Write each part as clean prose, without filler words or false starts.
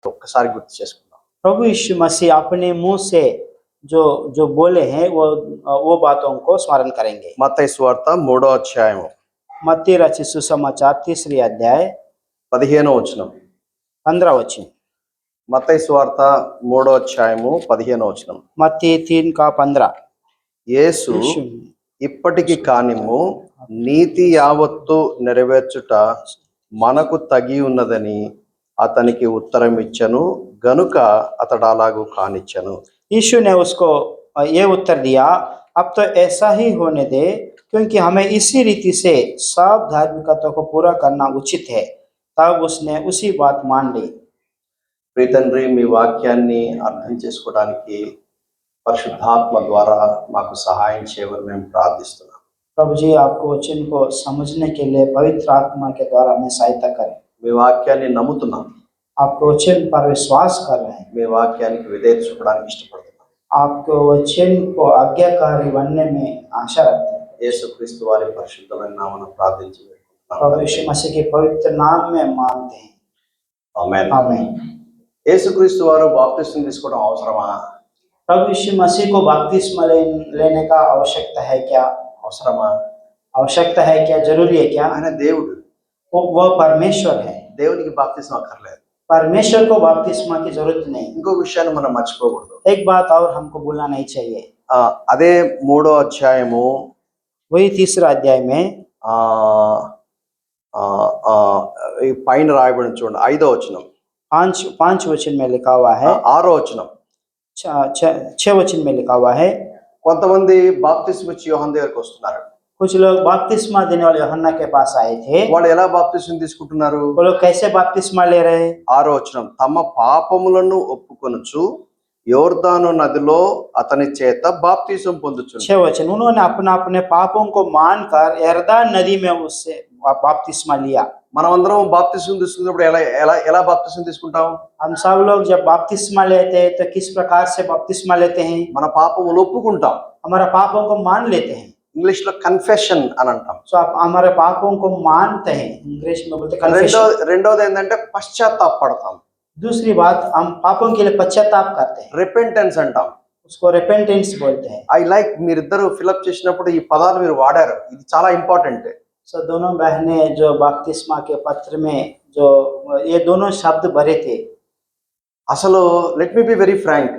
ఒక్కసారి గుర్తు చేసుకుందాం. प्रभु यीशु मसीह अपने मुंह से जो जो बोले हैं वो बातों को स्मरण करेंगे। మత్తయి సువార్త 3వ అధ్యాయం मत्ती रचित सुसमाचार 3 अध्याय 15వ వచనం. 15 वचन। మత్తయి సువార్త 3వ అధ్యాయము 15వ వచనం. मत्ती 3 का 15। యేసు यीशु ఇప్పటికి కానిమ్ము నీతి యావత్తు నెరవేర్చుట మనకు తగి ఉన్నదని అతనికి ఉత్తరం ఇచ్చెను గనుక అతడు అలాగూ కానిచ్చెను. यीशु ने उसको ये उत्तर दिया, अब तो ऐसा ही होने दे, क्योंकि हमें इसी रीति से सब धार्मिकता को पूरा करना उचित है। तब उसने उसी बात मान ली। ప్రియతండ్రి, మీ వాక్యాన్ని అర్థం చేసుకోవడానికి పరిశుద్ధాత్మ ద్వారా మాకు సహాయం చేయమని మేము ప్రార్థిస్తున్నాం. प्रभु जी, आपको वचन को समझने के लिए पवित्र आत्मा के द्वारा हमें सहायता करें। మీ వాక్యాన్ని నమ్ముతున్నాం, आपको वचन पर विश्वास कर रहे हैं, మీ వాక్యానికి విధేయత చూపడానికి ఇష్టపడుతున్నాం. आपको वचन को आज्ञाकारी बनने में आशा रखते हैं। యేసుక్రీస్తు వారి పరిశుద్ధమైన నామమున ప్రార్థించి प्रभु వేడుకుంటున్నాం. यीशु मसीह के पवित्र नाम में मानते हैं, ఆమేన్. आमीन। యేసుక్రీస్తు వారు బాప్తిస్మం తీసుకోవడం అవసరమా? प्रभु यीशु मसीह को बपतिस्मा लेने का आवश्यकता है क्या? అవసరమా? आवश्यकता है क्या? जरूरी है क्या? ఆయన దేవుడు, वो परमेश्वर है। దేవునికి బాప్తిస్మం అక్కర్లేదు. परमेश्वर को बपतिस्मा की जरूरत नहीं। ఇంకో విషయాన్ని మనం మర్చిపోకూడదు. एक बात और हमको भूलना नहीं चाहिए। అదే 3వ అధ్యాయము वही 3 अध्याय में ఆ ఆ ఆ ఈ పైన రాయబడిన చూడండి, 5వ వచనం, 5 वचन में लिखा हुआ है, 6వ వచనం. 6 वचन में लिखा हुआ है। కొంతమంది బాప్తిస్మం ఇచ్చి యోహాను దగ్గరికి వస్తున్నారు. कुछ लोग बपतिस्मा देने वाले यूहन्ना के पास आए थे। వాళ్ళు ఎలా బాప్తిస్మం తీసుకుంటున్నారు? वो लोग कैसे बपतिस्मा ले रहे हैं? 6వ వచనం, తమ పాపములను ఒప్పుకొనుచు యోర్దాను నదిలో అతని చేత బాప్తిస్మం పొందుచున్నారు. 6 वचन, उन्होंने अपना अपने पापों को मानकर यरदान नदी में उससे बपतिस्मा लिया। మనమందరం బాప్తిస్మం తీసుకున్నప్పుడు ఎలా ఎలా ఎలా బాప్తిస్మం తీసుకుంటాం? हम सब लोग जब बपतिस्मा लेते हैं तो किस प्रकार से बपतिस्मा लेते हैं? మన పాపములు ఒప్పుకుంటాం. हमारा पापों को मान लेते हैं। ఇంగ్లీష్ లో కన్ఫెషన్ అని అంటాం. सो आप हमारे पापों को मानते हैं, इंग्लिश में बोलते कन्फेशन। రెండోది ఏంటంటే పశ్చాత్తాపడతాం. दूसरी बात, हम पापों के लिए पश्चाताप करते हैं, రిపెంటెన్స్ అంటాం. उसको रिपेंटेंस बोलते हैं। ఐ లైక్ మీరిద్దరు ఫిలప్ చేసినప్పుడు ఈ పదాలు మీరు వాడారు, ఇది చాలా ఇంపార్టెంట్. सो दोनों बहनें जो बपतिस्मा के पत्र में जो ये दोनों शब्द भरे थे। అసలు let me be very frank,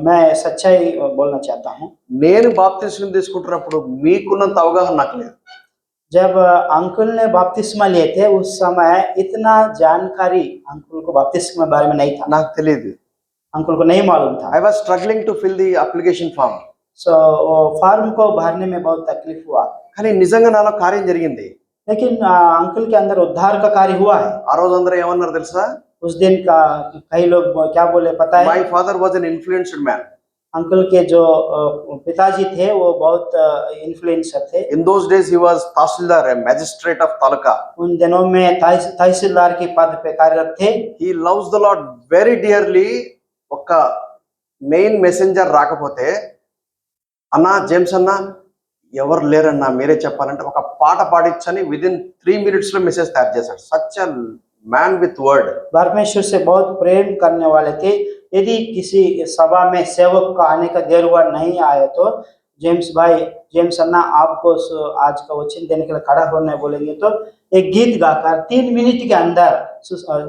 मैं सच्चाई बोलना चाहता हूँ। నేను బాప్తిస్మం తీసుకుంటున్నప్పుడు మీకున్నంత అవగాహన నాకు లేదు. जब अंकुल ने बपतिस्मा लिए थे उस समय इतना जानकारी अंकुल को बपतिस्मा के बारे में नहीं था। నాకు తెలియదు. अंकुल को नहीं मालूम था। I was struggling to fill the application form. So form को भरने में बहुत तकलीफ हुआ, కానీ నిజంగా నాలో కార్యం జరిగింది. लेकिन अंकुल के अंदर उद्धार का कार्य हुआ है। ఆ రోజు అందరూ ఏమన్నారు తెలుసా? उस दिन का कई लोग क्या बोले पता है? My father was an influenced man. Uncle के जो पिताजी थे वो बहुत इन्फ्लुएंसर थे। In those days he was tahsildar, a magistrate of taluka. उन दिनों में तहसीलदार के पद पे कार्यरत थे। He loves the lord very dearly. ఒక మెయిన్ మెసెంజర్ రాకపోతే, అన్నా జేమ్స్ అన్న ఎవరు లేరన్నా మీరే చెప్పాలంటే ఒక పాట పాడించని విదిన్ 3 minutes లో మెసేజ్ తయారు చేశాడు. Such a man with word. परमेश्वर से बहुत प्रेम करने वाले थे। यदि किसी सभा में सेवक का आने का देर हुआ नहीं आए तो जेम्स अन्ना आपको आज का वचन देने के लिए खड़ा होने बोलेंगे तो एक गीत गाकर 3 मिनट के अंदर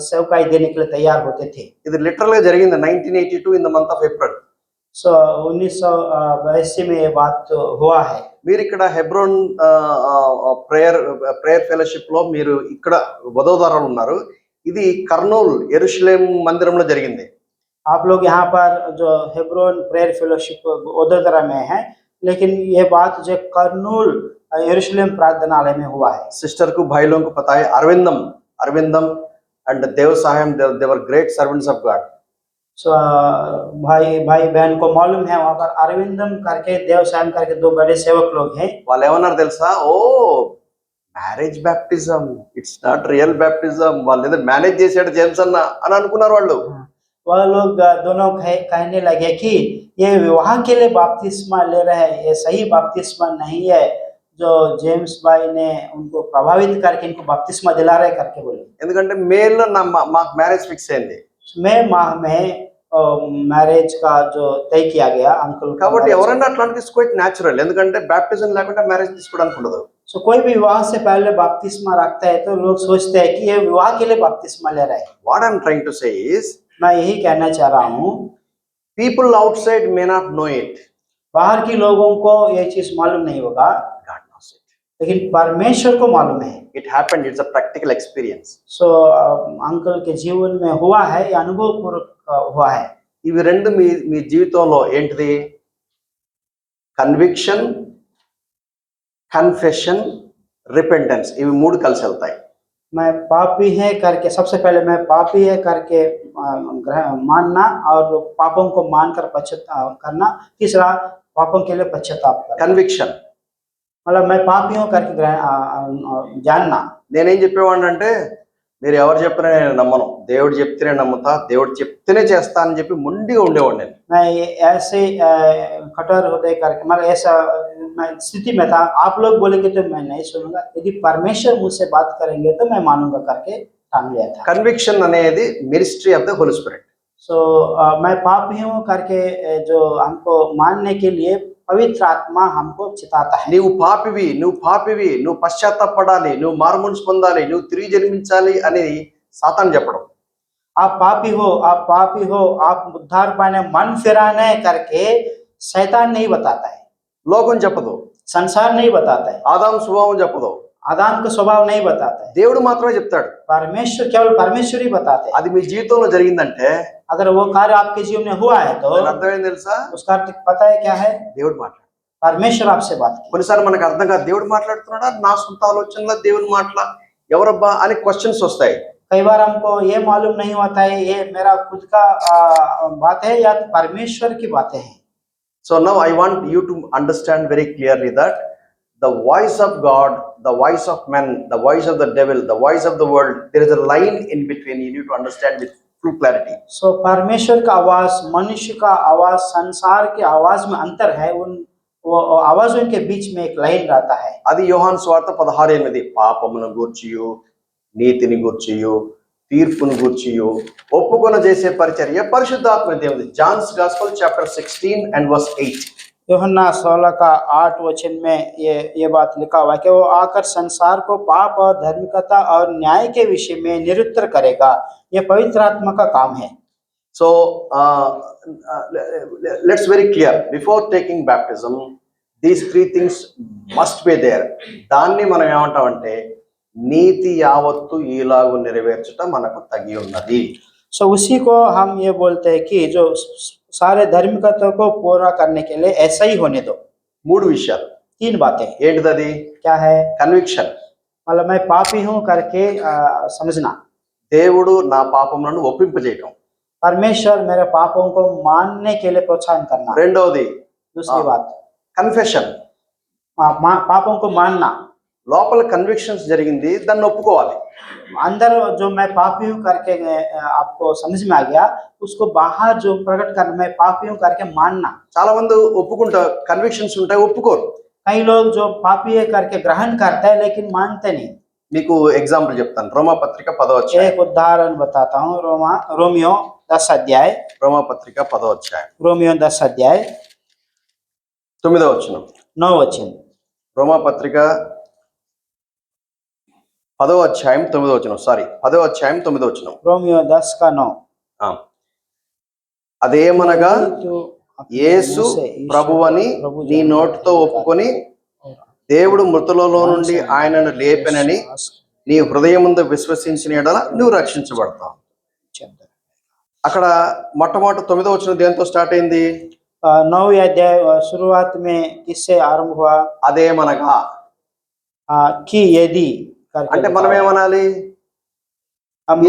सेवकाई देने के लिए तैयार होते थे। ఇది లిటరల్ గా జరిగింది 1982 in the month of April. So 1982 में ये बात हुआ है। మీరు ఇక్కడ హెబ్రోన్ ప్రేయర్ ఫెలోషిప్ లో మీరు ఇక్కడ వదోదరాలు ఉన్నారు. ఇది కర్నూల్ యెరూషలేం మందిరంలో జరిగింది. आप लोग यहाँ पर जो हेब्रोन प्रेयर फेलोशिप वडोदरा में है, लेकिन ये बात जो कर्नूल यरूशलेम प्रार्थनालय में हुआ है। सिस्टर को भाई लोगों को पता है, अरविंदम and Dev Sahab, they were great servants of God. So भाई बहन को मालूम है वहाँ पर अरविंदम करके देव साहब करके 2 बड़े सेवक लोग हैं। వాళ్ళు ఏమన్నారు తెలుసా? Oh marriage baptism, it's not real baptism. వాళ్ళు ఏదో మేనేజ్ చేసాడు జేమ్స్ అన్న అని అనుకున్నారు వాళ్ళు. वह लोग दोनों कहने लगे कि ये विवाह के लिए बपतिस्मा ले रहे हैं, ये सही बपतिस्मा नहीं है, जो जेम्स भाई ने उनको प्रभावित करके इनको बपतिस्मा दिला रहे करके बोले। ఎందుకంటే మేలో మాకు మ్యారేజ్ ఫిక్స్ అయింది मई माह में मैरिज का जो तय किया गया अंकल का కాబట్టి marriage। ఎవరైనా అట్లాంటి తీసుకోవడం న్యాచురల్, ఎందుకంటే బ్యాప్టిజం లేకుండా మ్యారేజ్ తీసుకోవడానికి ఉండదు. सो कोई भी विवाह से पहले बपतिस्मा रखता है तो लोग सोचते हैं कि ये विवाह के लिए बपतिस्मा ले रहा है। What I'm trying to say is मैं यही कहना चाह रहा हूँ, people outside may not know it, बाहर के लोगों को ये चीज मालूम नहीं होगा, గాడ్ నోస్ ఇట్. लेकिन परमेश्वर को मालूम है। It happened, it's a practical experience. So uncle के जीवन में हुआ है, ये अनुभव पूर्वक हुआ है। ఇవి రెండు మీ మీ జీవితంలో ఏంటిది? కన్విక్షన్, కన్ఫెషన్, రిపెంటెన్స్, ఇవి మూడు కలిసి వెళ్తాయి. मैं पापी है करके, सबसे पहले मैं पापी है करके मानना, और पापों को मानकर पश्चाताप करना। तीसरा, पापों के लिए पश्चाताप करना। కన్విక్షన్ मतलब मैं पापी हूँ करके जानना। నేనేం చెప్పేవాడిని అంటే, మీరు ఎవరు చెప్పినా నేను నమ్మను, దేవుడు చెప్తేనే నమ్ముతా, దేవుడు చెప్తేనే చేస్తా అని చెప్పి మొండిగా ఉండేవాడిని నేను. मैं ऐसे कठोर हृदय करके, मतलब ऐसा मैं स्थिति में था, आप लोग बोलेंगे तो मैं नहीं सुनूंगा, यदि परमेश्वर मुझसे बात करेंगे तो मैं मानूंगा करके ठान लिया था। కన్విక్షన్ అనేది ministry of the Holy Spirit. So मैं पापी हूँ करके जो हमको मानने के लिए पवित्र आत्मा हमको चिताता है। నీవు పాపివి, నువ్వు పాపివి, నువ్వు పశ్చాత్తాపడాలి, నువ్వు మారుమనసు పొందాలి, నువ్వు తిరిగి జన్మించాలి అని సాతాను చెప్పడం. आप पापी हो, आप पापी हो, आप उद्धार पाने मन फिराने करके शैतान नहीं बताता है, లోకం చెప్పదు, संसार नहीं बताता है, ఆదాము స్వభావం చెప్పదు, आदाम का स्वभाव नहीं बताता है, దేవుడు మాత్రమే చెప్తాడు. परमेश्वर, केवल परमेश्वर ही बताते हैं। అది మీ జీవితంలో జరిగిందంటే अगर वो कार्य आपके जीवन में हुआ है तो దాని అర్థం ఏం తెలుసా? उसका अर्थ पता है क्या है? దేవుడు మాట్లాడు. परमेश्वर आपसे बात की। కొన్నిసార్లు మనకు అర్థం కాదు, దేవుడు మాట్లాడుతున్నాడా, నా సొంత ఆలోచనలో దేవుని మాటలా, ఎవరబ్బా అని క్వశ్చన్స్ వస్తాయి. कई बार हमको ये मालूम नहीं होता है ये मेरा खुद का बात है या तो परमेश्वर की बातें हैं। So now I want you to understand very clearly that the voice of God, the voice of man, the voice of the devil, the voice of the world, there is a line in between. You need to understand with full clarity. सो परमेश्वर का आवाज, मनुष्य का आवाज, संसार के आवाज में अंतर है। उन वो आवाजों के बीच में एक लाइन रहता है। అది యోహాను సువార్త 16:8, పాపమును గూర్చియు, నీతిని గూర్చియు, తీర్పును గూర్చియు ఒప్పుకొన చేసే పరిచర్య పరిశుద్ధాత్మ దేవుని. Johne's gospel chapter 16 and verse 8. यूहन्ना 16 का 8 वचन में ये बात लिखा हुआ है कि वो आकर संसार को पाप और धार्मिकता और न्याय के विषय में निरुत्तर करेगा। ये पवित्र आत्मा का काम है। So let's very clear, before taking baptism these three things must be there. దాన్ని మనం ఏమంటామంటే నీతి యావత్తు ఈలాగు నెరవేర్చుట మనకు తగి ఉన్నది. सो उसी को हम ये बोलते हैं कि जो सारे धार्मिकता को पूरा करने के लिए ऐसा ही होने दो। మూడు విషయాలు. 3 बातें। ఏంటిదది? क्या है? కన్విక్షన్, मतलब मैं पापी हूँ करके समझना। దేవుడు నా పాపములను ఒప్పింపజేయటం. परमेश्वर मेरे पापों को मानने के लिए प्रोत्साहन करना। రెండవది दूसरी बात, కన్ఫెషన్, पापों को मानना। లోపల కన్విక్షన్స్ జరిగింది, దాన్ని ఒప్పుకోవాలి. अंदर जो मैं पापी हूँ करके आपको समझ में आ गया, उसको बाहर जो प्रकट करना, मैं पापी हूँ करके मानना। చాలా మంది ఒప్పుకుంటారు, కన్విక్షన్స్ ఉంటాయి, ఒప్పుకోరు. कई लोग जो पापी है करके ग्रहण करते हैं लेकिन मानते नहीं। మీకు ఎగ్జాంపుల్ చెప్తాను. రోమా పత్రిక 10వ అధ్యాయం. एक उदाहरण बताता हूँ, रोमियो 10 अध्याय। రోమా పత్రిక 10వ అధ్యాయం रोमियो 10 अध्याय 9వ వచనం. 9 वचन। రోమా పత్రిక 10వ అధ్యాయం 9వ వచనం. 10వ అధ్యాయం 9వ వచనం. रोमियो 10 का 9। అదేమనగా యేసు ప్రభువని నీ నోటితో ఒప్పుకొని దేవుడు మృతులలో నుండి ఆయనను లేపెనని నీ హృదయముందు విశ్వసించిన యెడల నువ్వు రక్షించబడతావు. అక్కడ మొట్టమొదటి 9వ వచనం దేంతో స్టార్ట్ అయింది? 9वें अध्याय शुरुआत में किससे आरंभ हुआ? అదేమనగా, कि यदि అంటే మనం ఏమనాలి?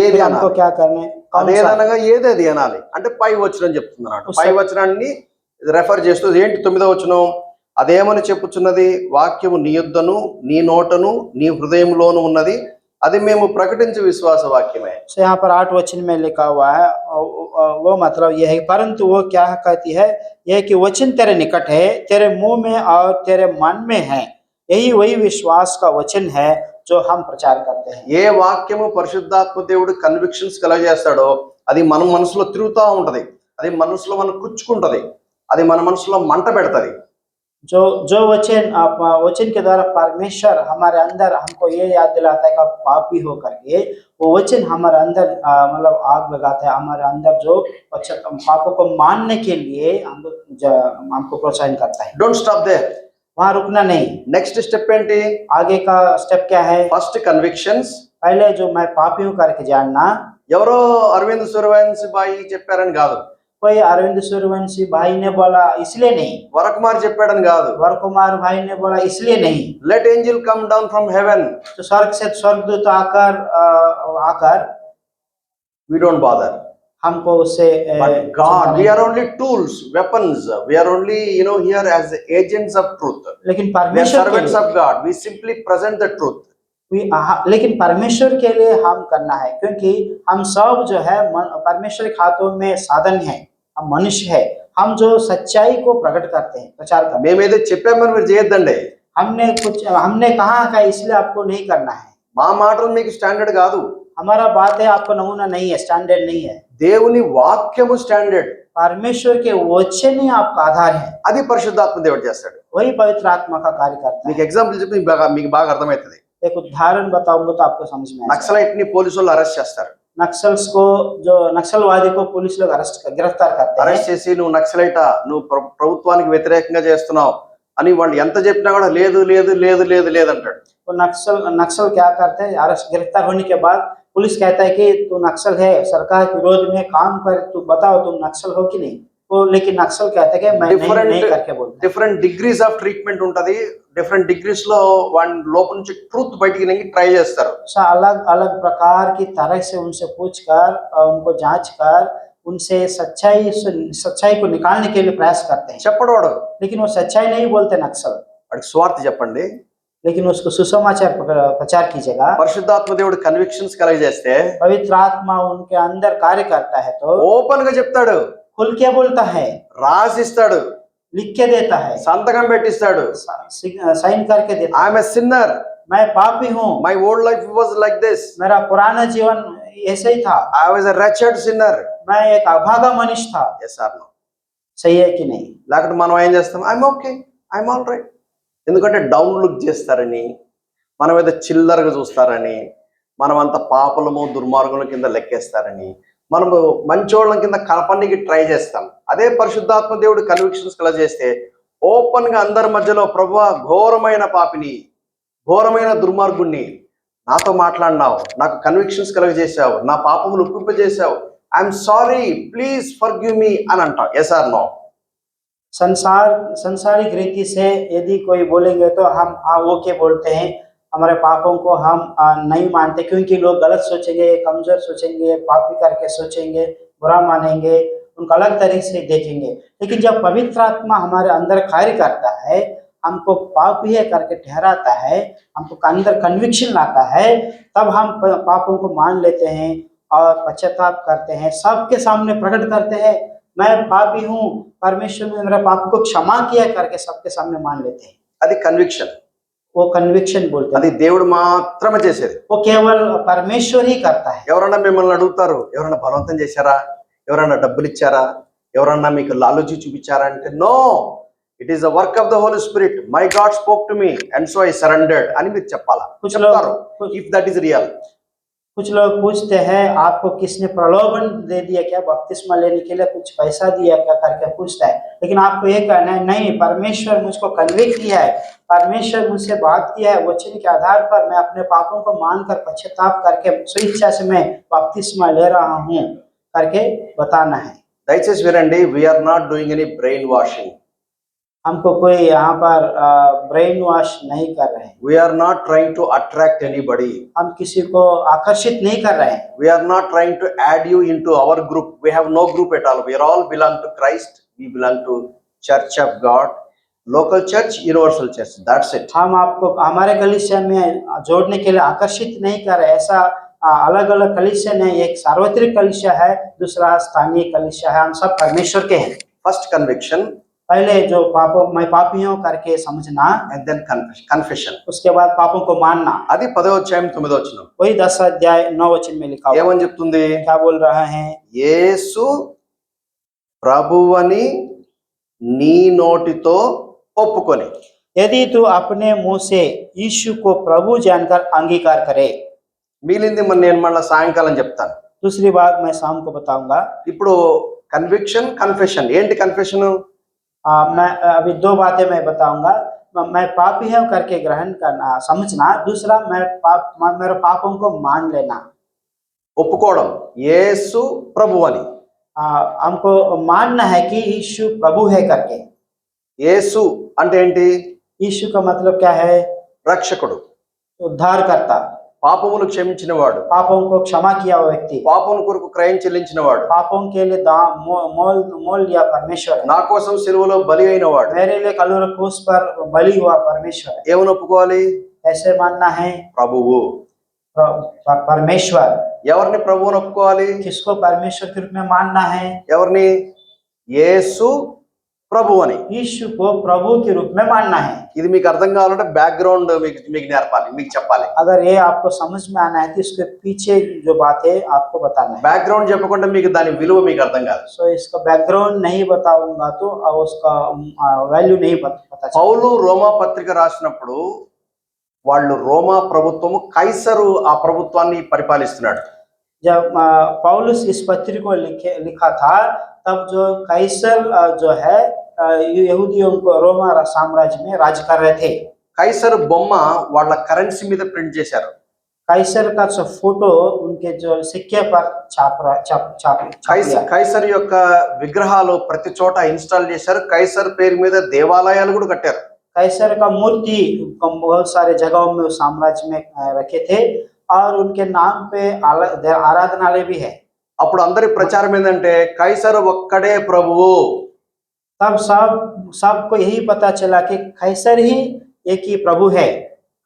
ఏది हमको क्या करने? అదేదనగా ఏదేది అనాలి. అంటే పై వచనం చెప్తున్నాడు. పై వచనాన్ని రెఫర్ చేస్తూ ఏంటి 9వ వచనం? అదేమని చెప్పుచున్నది? వాక్యము నీ యొద్దను నీ నోటను నీ హృదయంలోను ఉన్నది, అది మేము ప్రకటించే విశ్వాస వాక్యమే. సో यहाँ पर 8 वचन में लिखा हुआ है, वो मतलब यह है, परंतु वो क्या कहती है, यह कि वचन तेरे निकट है, तेरे मुंह में और तेरे मन में है, यही वही विश्वास का वचन है जो हम प्रचार करते हैं। ఏ వాక్యము పరిశుద్ధాత్మ దేవుడు కన్విక్షన్స్ కలగజేస్తాడో అది మన మనసులో తిరుగుతూ ఉంటది, అది మనసులో మనం కుచ్చుకుంటది, అది మన మనసులో మంట పెడతది. जो जो वचन वचन के द्वारा परमेश्वर हमारे अंदर हमको ये याद दिलाता है कि आप पापी हो करके, वो वचन हमारे अंदर मतलब आग लगाता है, हमारे अंदर जो पापों को मानने के लिए हमको प्रोत्साहन करता है। Don't stop there. वहां रुकना नहीं। నెక్స్ట్ స్టెప్ ఏంటి? आगे का स्टेप क्या है? First convictions. पहले जो मैं पापी हूँ करके जानना। ఎవరో అరవింద్ సూర్యవంశీ బాయి చెప్పారని కాదు, कोई अरविंद सूर्यवंशी भाई ने बोला इसलिए नहीं, వరకుమార్ చెప్పాడని కాదు, वर कुमार भाई ने बोला इसलिए नहीं। Let Angel come down from heaven. तो स्वर्ग से स्वर्गदूत आकर వి డోంట్ బాదర్. हमको उससे But God, we are only tools, weapons. We are only, here as agents of truth. लेकिन We are परमेश्वर के servants लिए of God. We simply present the truth. लेकिन परमेश्वर के लिए हम करना है, क्योंकि हम सब जो है परमेश्वर के हाथों में साधन है, हम मनुष्य है, हम जो सच्चाई को प्रकट करते हैं, प्रचार करते हैं। మేమేదో చెప్పామని మీరు చేయొద్దండి. हमने कहा का इसलिए आपको नहीं करना है। మా మాటలు మీకు స్టాండర్డ్ కాదు, हमारा बात है आपको नमूना नहीं है, स्टैंडर्ड नहीं है। దేవుని వాక్యము స్టాండర్డ్. परमेश्वर के वचन ही आपका आधार है, అది పరిశుద్ధాత్మ దేవుడు చేస్తాడు. वही पवित्र आत्मा का कार्य करता है। మీకు ఎగ్జాంపుల్ చెప్పి మీకు బాగా అర్థమవుతుంది. एक उदाहरण बताऊंगा तो आपको समझ में आएगा। నక్సలైట్ ని పోలీసు వాళ్ళు అరెస్ట్ చేస్తారు. नक्सल्स को, जो नक्सलवादी को पुलिस लोग गिरफ्तार करते हैं। అరెస్ట్ చేసి నువ్వు నక్సలైటా, నువ్వు ప్రభుత్వానికి వ్యతిరేకంగా చేస్తున్నావు అని వాళ్ళు ఎంత చెప్పినా కూడా లేదు లేదు లేదు లేదు లేదు అంటాడు. वो नक्सल क्या करते हैं? अरेस्ट गिरफ्तार होने के बाद पुलिस कहता है कि तू नक्सल है, सरकार के विरोध में काम कर, तू बताओ तुम नक्सल हो कि नहीं। वो लेकिन नक्सल कहता है कि मैं नहीं करके बोलता। డిఫరెంట్ డిగ్రీస్ ఆఫ్ ట్రీట్మెంట్ ఉంటది. డిఫరెంట్ డిగ్రీస్ లో వాడి లోపల నుంచి ట్రూత్ బయటికి నెంగి ట్రై చేస్తారు. अलग अलग प्रकार की तरह से उनसे पूछकर, उनको जांच कर, उनसे सच्चाई को निकालने के लिए प्रयास करते हैं। చెప్పడు వాడు. लेकिन वो सच्चाई नहीं बोलते नक्सल, వాడికి స్వార్థ చెప్పండి. लेकिन उसको सुसमाचार प्रचार कीजिएगा। పరిశుద్ధాత్మ దేవుడు కన్విక్షన్స్ కలగజేస్తే पवित्र आत्मा उनके अंदर कार्य करता है तो ఓపెన్ గా చెప్తాడు, खुल के बोलता है, రాసిస్తాడు, लिख के देता है, సంతకం పెట్టిస్తాడు. साइन करके देता है। ఐఎమ్ ఎ సిన్నర్, मैं पापी हूँ, my old life was like this, मेरा पुराना जीवन ऐसे ही था, I was a wretched sinner. मैं एक अभागा मनुष्य था। yes or no? सही है कि नहीं? లేకపోతే మనం ఏం చేస్తాం? I'm okay, I'm all right. ఎందుకంటే డౌన్ లుక్ చేస్తారని, మనం ఏదో చిల్లరగా చూస్తారని, మనం అంత పాపలము దుర్మార్గుల కింద లెక్కేస్తారని, మనము మంచోళ్ళ కింద కలపనికి ట్రై చేస్తాం. అదే పరిశుద్ధాత్మ దేవుడు కన్విక్షన్స్ కల చేస్తే ఓపెన్ గా అందరి మధ్యలో, ప్రభువా ఘోరమైన పాపిని, ఘోరమైన దుర్మార్గుణ్ణి, నాతో మాట్లాడినావు, నాకు కన్విక్షన్స్ కలగజేసావు, నా పాపములు ఒప్పింపజేసావు, I'm sorry, please forgive me అని అంటాం. Yes or no? संसारिक रीति से यदि कोई बोलेंगे तो हम ओके बोलते हैं, हमारे पापों को हम नहीं मानते, क्योंकि लोग गलत सोचेंगे, कमजोर सोचेंगे, पापी करके सोचेंगे, बुरा मानेंगे, उनको अलग तरीके से देखेंगे। लेकिन जब पवित्र आत्मा हमारे अंदर कार्य करता है, हमको पापी है करके ठहराता है, हमको अंदर कन्विक्शन लाता है, तब हम पापों को मान लेते हैं और पश्चाताप करते हैं, सबके सामने प्रकट करते हैं, मैं पापी हूँ, परमेश्वर ने मेरा पाप को क्षमा किया करके सबके सामने मान लेते हैं। అది కన్విక్షన్. वो कन्विक्शन बोलते అది हैं, దేవుడు మాత్రమే చేసేది. वो केवल परमेश्वर ही करता है। ఎవరన్నా మిమ్మల్ని అడుగుతారు, ఎవరన్నా బలవంతం చేశారా, ఎవరన్నా డబ్బులు ఇచ్చారా, ఎవరన్నా మీకు లాలూచి చూపించారా అంటే, no, it is the work of the Holy Spirit, my God spoke to me and so I surrendered అని మీరు చెప్పాలా. చెప్తారు ఇఫ్ దట్ ఈస్ రియల్. कुछ लोग पूछते हैं आपको किसने प्रलोभन दे दिया क्या, बपतिस्मा लेने के लिए कुछ पैसा दिया क्या करके पूछता है। लेकिन आपको ये कहना है नहीं, परमेश्वर मुझको कन्विक्ट किया है, परमेश्वर मुझसे बात किया है, वचन के आधार पर मैं अपने पापों को मानकर पश्चाताप करके स्वेच्छा से मैं बपतिस्मा ले रहा हूँ करके बताना है। దయచేసి వినండి, we're not doing any brainwashing. हमको कोई यहाँ पर ब्रेन वॉश नहीं कर रहे हैं, we're not trying to attract anybody, हम किसी को आकर्षित नहीं कर रहे हैं, we're not trying to add you into our group. We have no group at all. We're all belong to Christ, we belong to church of God, local church, universal church, that's it. हम आपको हमारे कलीसिया में जोड़ने के लिए आकर्षित नहीं कर रहे, ऐसा अलग अलग कलीसिया नहीं, एक सार्वत्रिक कलीसिया है, दूसरा स्थानीय कलीसिया है, हम सब परमेश्वर के हैं। फर्स्ट कन्विक्शन, पहले जो पापों मैं पापी हूँ करके समझना, and then confession. उसके बाद पापों को मानना। అది 10వ అధ్యాయం 9వ వచనం. वही 10 अध्याय 9 वचन में लिखा हुआ है। ఏమని చెప్తుంది? क्या बोल रहा है? యేసు ప్రభువని నీ నోటితో ఒప్పుకొని. यदि तू अपने मुंह से यीशु को प्रभु जानकर अंगीकार करे। మిగిలింది నేను మళ్ళీ సాయంకాలం చెప్తాను. दूसरी बात मैं शाम को बताऊंगा। ఇప్పుడు కన్విక్షన్, కన్ఫెషన్. ఏంటి కన్ఫెషన్? मैं अभी 2 बातें मैं बताऊंगा। मैं पापी हूँ करके ग्रहण करना, समझना। दूसरा मेरे पापों को मान लेना। ఒప్పుకోవడం యేసు ప్రభు అని. हमको मानना है कि यीशु प्रभु है करके। యేసు అంటే ఏంటి? यीशु का मतलब क्या है? రక్షకుడు, उद्धारकर्ता, పాపములు క్షమించినవాడు, पापों को क्षमा किया हुआ व्यक्ति, పాపం కొరకు క్రయం చెల్లించినవాడు, पापों के लिए मोल लिया परमेश्वर है। నా కోసం సిలువలో బలి అయినవాడు. मेरे लिए कलवरी क्रूस पर बलि हुआ परमेश्वर है। ఏమని ఒప్పుకోవాలి? कैसे मानना है? ప్రభువు. परमेश्वर। ఎవరిని ప్రభువుని ఒప్పుకోవాలి? किसको परमेश्वर के रूप में मानना है? ఎవరిని? యేసు ప్రభు అని. यीशु को प्रभु के रूप में मानना है। ఇది మీకు అర్థం కావాలంటే బ్యాక్గ్రౌండ్ మీకు నేర్పాలి, మీకు చెప్పాలి. अगर ये आपको समझ में आना है तो इसके पीछे जो बात है आपको बताना है। బ్యాక్గ్రౌండ్ చెప్పకుండా మీకు దాని విలువ మీకు అర్థం కాదు. सो इसका बैकग्राउंड नहीं बताऊंगा तो उसका वैल्यू नहीं पता चलेगा। పౌలు రోమా పత్రిక రాసినప్పుడు వాళ్ళు రోమా ప్రభుత్వము కైసరు ఆ ప్రభుత్వాన్ని పరిపాలిస్తున్నాడు. जब पौलुस इस पत्र को लिखा था तब जो कैसर जो है यहूदियों को रोमा साम्राज्य में राज कर रहे थे। కైసరు బొమ్మ వాళ్ళ కరెన్సీ మీద ప్రింట్ చేశారు. कैसर का जो फोटो उनके जो सिक्के पर కైసర్ యొక్క విగ్రహాలు ప్రతి చోట ఇన్స్టాల్ చేశారు. కైసర్ పేరు మీద దేవాలయాలు కూడా కట్టారు. कैसर का मूर्ति बहुत सारे जगहों में उस साम्राज्य में रखे थे और उनके नाम पे आराधनालय भी है। అప్పుడు అందరి ప్రచారం ఏంటంటే కైసరు ఒక్కడే ప్రభువు. तब सबको यही पता चला कि कैसर ही एक ही प्रभु है।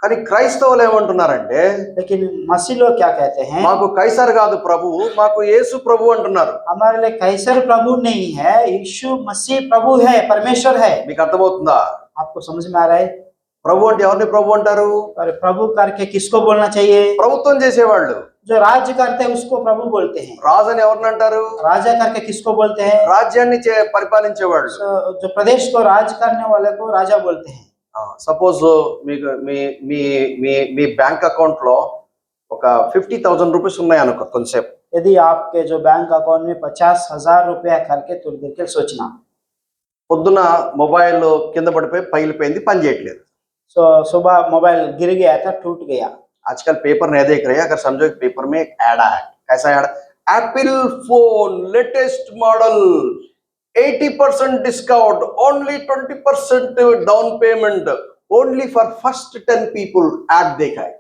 కానీ క్రైస్తవులు ఏమంటున్నారంటే, लेकिन मसीह लोग क्या कहते हैं? మాకు కైసర్ కాదు ప్రభువు, మాకు యేసు ప్రభు అంటున్నారు. हमारे लिए कैसर प्रभु नहीं है, यीशु मसीह प्रभु है, परमेश्वर है। మీకు అర్థమవుతుందా? आपको समझ में आ रहा है? ప్రభు అంటే ఎవరిని ప్రభు అంటారు? और प्रभु करके किसको बोलना चाहिए? ప్రభుత్వం చేసేవాళ్ళు. जो राज्य करते हैं उसको प्रभु बोलते हैं। రాజు అని ఎవరిని అంటారు? राजा करके किसको बोलते हैं? రాజ్యాన్ని పరిపాలించేవాళ్ళు. जो प्रदेश को राज करने वाले को राजा बोलते हैं। సపోజ్ మీకు మీ మీ మీ మీ బ్యాంక్ అకౌంట్ లో ఒక 50,000 రూపీస్ ఉన్నాయి అనుకో కొంచెంసేపు. यदि आपके जो बैंक अकाउंट में 50,000 रुपया करके थोड़ी देर के सोचना। పొద్దున మొబైల్ కింద పడిపోయి పగిలిపోయింది, పని చేయట్లేదు. सो सुबह मोबाइल गिर गया था, टूट गया। आजकल पेपर नहीं देख रहे, अगर समझो पेपर में एक ऐड है, कैसा add? Apple phone latest model 80% discount, only 20% down payment, only for first 10 people. Add देखा है.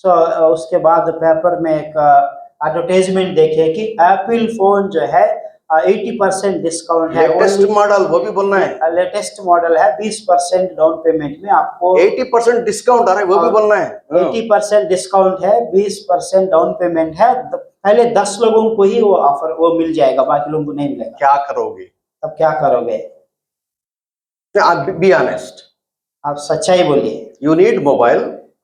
सो उसके बाद पेपर में एक एडवर्टाइजमेंट देखे कि एप्पल फोन जो है 80% डिस्काउंट है। लेटेस्ट मॉडल वो भी बोलना है. लेटेस्ट मॉडल है, 20% डाउन पेमेंट में आपको 80% डिस्काउंट आ रहा है, वो भी बोलना है. 80% डिस्काउंट है, 20% डाउन पेमेंट है। पहले 10 लोगों को ही वो ऑफर वो मिल जाएगा, बाकी लोगों को नहीं मिलेगा। क्या करोगे? तब क्या करोगे? Be honest. आप सच्चाई बोलिए। You need mobile.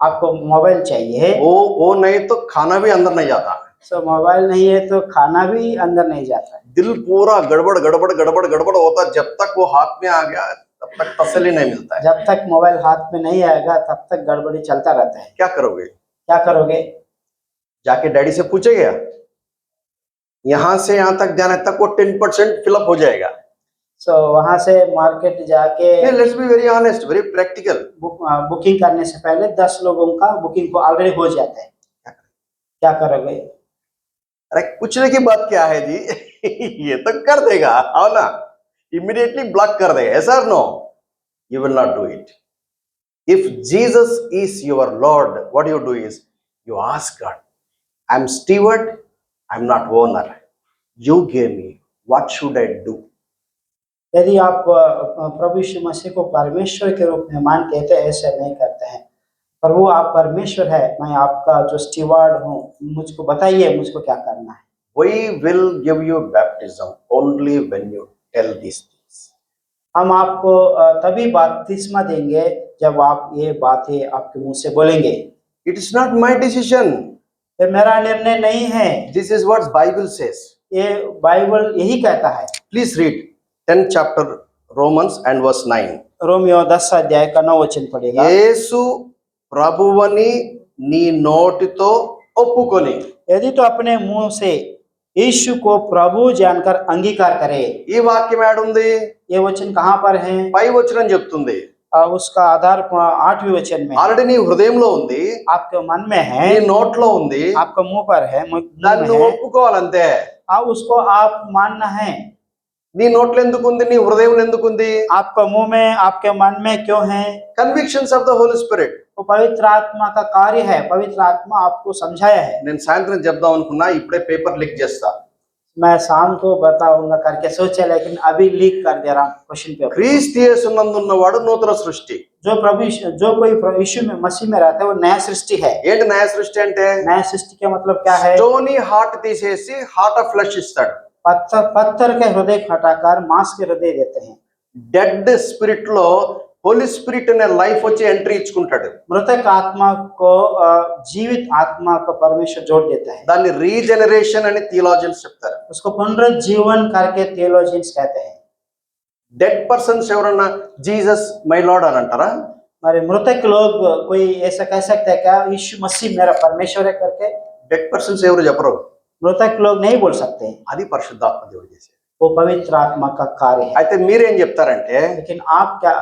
आपको मोबाइल चाहिए। वो नहीं तो खाना भी अंदर नहीं जाता. सो मोबाइल नहीं है तो खाना भी अंदर नहीं जाता है। दिल पूरा गड़बड़ गड़बड़ गड़बड़ गड़बड़ होता है. जब तक वो हाथ में आ गया तब तक तसल्ली नहीं मिलता है. जब तक मोबाइल हाथ में नहीं आएगा तब तक गड़बड़ी चलता रहता है। क्या करोगे? क्या करोगे? जाके डैडी से पूछेगा, यहाँ से यहाँ तक जाने तक वो 10% फिलअप हो जाएगा. सो वहां से मार्केट जाके let's be very honest, very practical. Booking करने से पहले 10 लोगों का बुकिंग को ऑलरेडी हो जाता है। क्या करोगे? अरे पूछने की बात क्या है जी? ये तो कर देगा, आओ ना, इमीडिएटली ब्लॉक कर देगा. ऐसा no, you will not do it. If Jesus is your Lord, what you do is you ask God, I'm steward, I'm not owner. You gave me, what should I do? यदि आप प्रभु यीशु मसीह को परमेश्वर के रूप में मानते हैं तो ऐसे नहीं करते हैं। प्रभु आप परमेश्वर है, मैं आपका जो स्टीवर्ड हूँ, मुझको बताइए मुझको क्या करना है। We will give you baptism only when you tell these things. हम आपको तभी बपतिस्मा देंगे जब आप ये बातें आपके मुंह से बोलेंगे। It is not my decision. ये मेरा निर्णय नहीं है, This is what Bible says. ये बाइबल यही कहता है। Please read 10th chapter Romans and verse 9. Romeo 10 अध्याय का 9 वचन पढ़ेगा। యేసు ప్రభువని నీ నోటితో ఒప్పుకొని. यदि तो अपने मुंह से यीशु को प्रभु जानकर अंगीकार करे। ఈ వాక్యం ఏడుంది? ये वचन कहाँ पर है? పై వచనం చెప్తుంది. उसका आधार 8वें वचन में। ఆల్రెడీ నీ హృదయంలో ఉంది, आपके मन में है, నీ నోట్లో ఉంది, आपका मुंह पर है, దాన్ని నువ్వు ఒప్పుకోవాలంతే. उसको आप मानना है। నీ నోట్లో ఎందుకుంది, నీ హృదయంలో ఎందుకుంది? आपका मुंह में, आपके मन में क्यों है? Convictions of the Holy Spirit. वो पवित्र आत्मा का कार्य है। पवित्र आत्मा आपको समझाया है। నేను సాయంత్రం చెప్దాం అనుకున్నా, ఇప్పుడే పేపర్ లీక్ చేస్తా. मैं शाम को बताऊंगा करके सोचा, लेकिन अभी लीक कर दे रहा हूँ क्वेश्चन पेपर। క్రీస్తు యేసునందున్నవాడు నూతన సృష్టి. जो कोई यीशु में मसीह में रहता है वो नया सृष्टि है। ఏంటి నయ సృష్టి అంటే? नया सृष्टि का मतलब क्या है? స్టోనీ హార్ట్ తీసేసి హార్ట్ ఆఫ్ ఫ్లెష్ ఇస్తాడు. पत्थर के हृदय हटाकर मांस के हृदय देते हैं। డెడ్ స్పిరిట్ లో హోలీ స్పిరిట్ అనే లైఫ్ వచ్చి ఎంట్రీ ఇచ్చుకుంటాడు. मृतक आत्मा को जीवित आत्मा को परमेश्वर जोड़ देता है। దాన్ని రీజనరేషన్ అని థియాలజియన్స్ చెప్తారు. उसको पुनरुज्जीवन करके थियोलॉजियंस कहते हैं। డెడ్ పర్సన్స్ ఎవరన్నా జీసస్ మై లార్డ్ అని అంటారా? हमारे मृतक लोग कोई ऐसा कह सकता है क्या यीशु मसीह मेरा परमेश्वर है करके? డెడ్ పర్సన్స్ ఎవరు చెప్పరు. मृतक लोग नहीं बोल सकते। అది పరిశుద్ధాత్మ దేవుడు చేసేది. वो पवित्र आत्मा का कार्य है। అయితే మీరేం చెప్తారంటే, लेकिन आप क्या